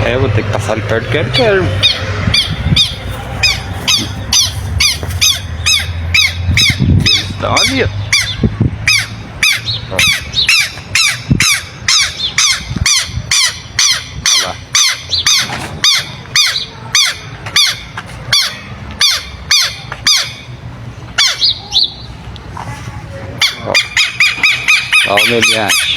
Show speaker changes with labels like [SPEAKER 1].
[SPEAKER 1] É, vou ter que passar ali perto, quero. Eles estão ali, ó. Olha lá. Ó o meliante.